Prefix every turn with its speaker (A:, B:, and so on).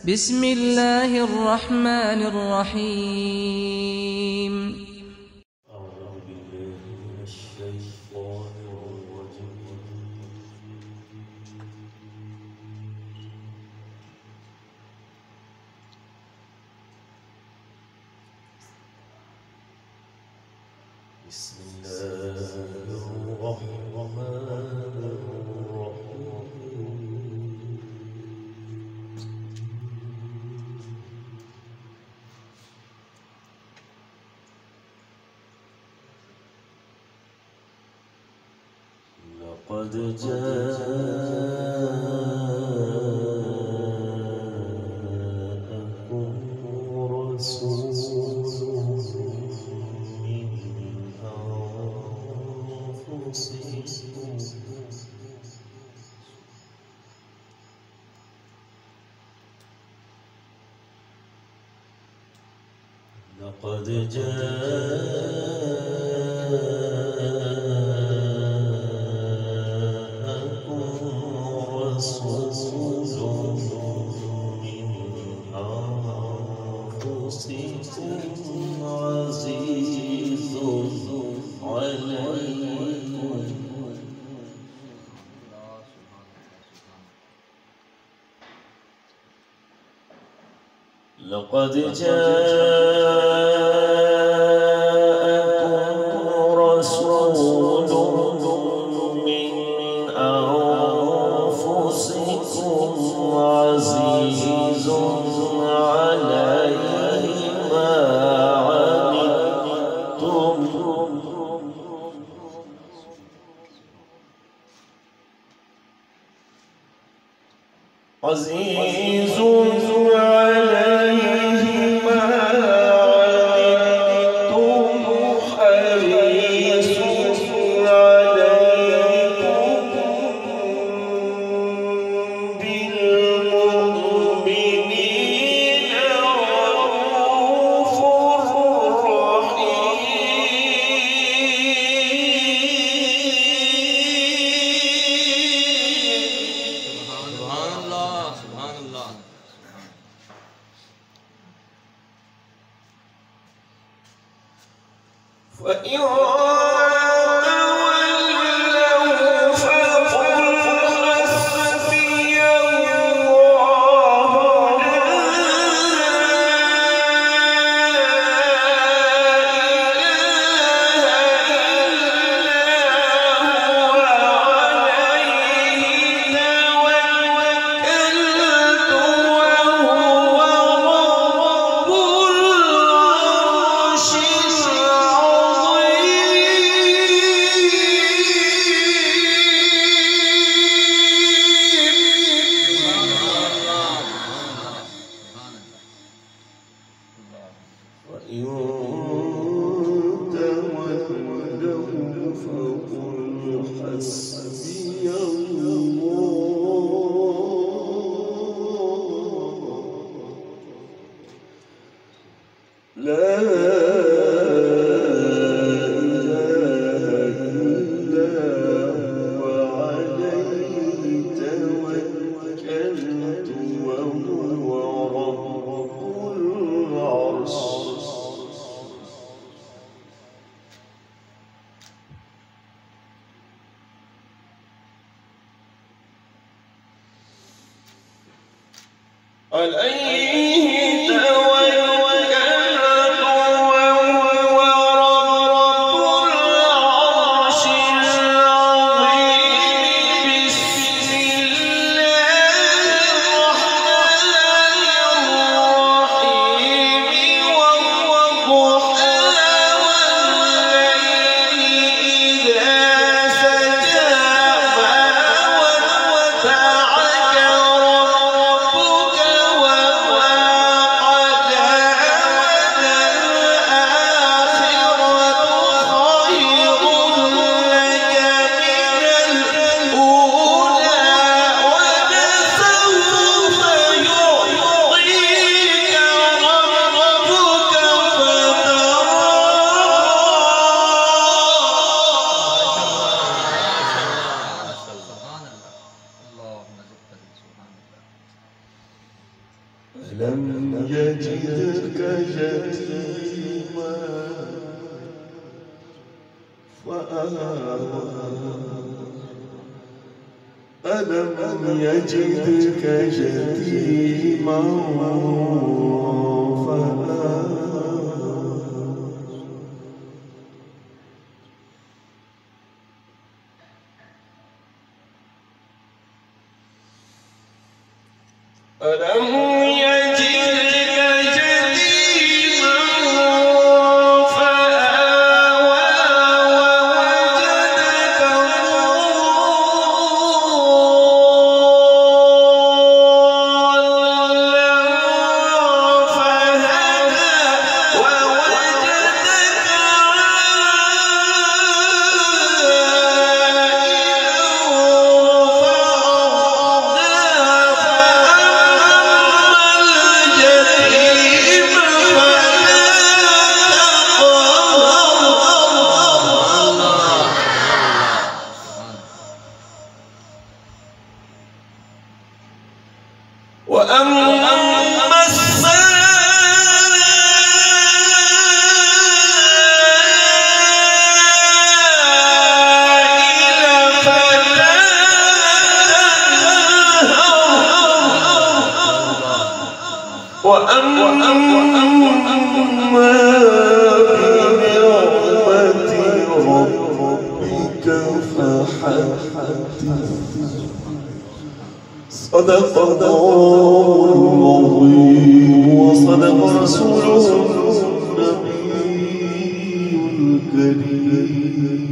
A: بسم الله الرحمن الرحيم.
B: أعوذ بالله من الشيطان الرجيم. بسم الله الرحمن الرحيم. لقد جاءكم رسول من أنفسكم لقد جاءكم رسول من أنفسكم عزيز عليكم لقد جاءكم رسول من أنفسكم عزيز عليه ما عنتم عزيز عليه ما عنتم حريص عليكم بالمؤمنين رءوف فإن تولوا فقل حسبي الله وإن تولوا فقل حسبي الله لا إله إلا هو عليه توكلت وهو رب العرش عليه توكلت وهو رب العرش العظيم بسم الله الرحمن الرحيم والضحى والليل إذا سجى ما ودعك ربك وما
C: ألم يجدك يتيما فآوى ألم يجدك يتيما فآوى
B: ألم يجدك يتيما فآوى ووجدك ضالا فهدى ووجدك وأما السائل فلا تنهر وأما بنعمة ربك فحدث صدق الله العظيم وصدق رسوله النبي الكريم.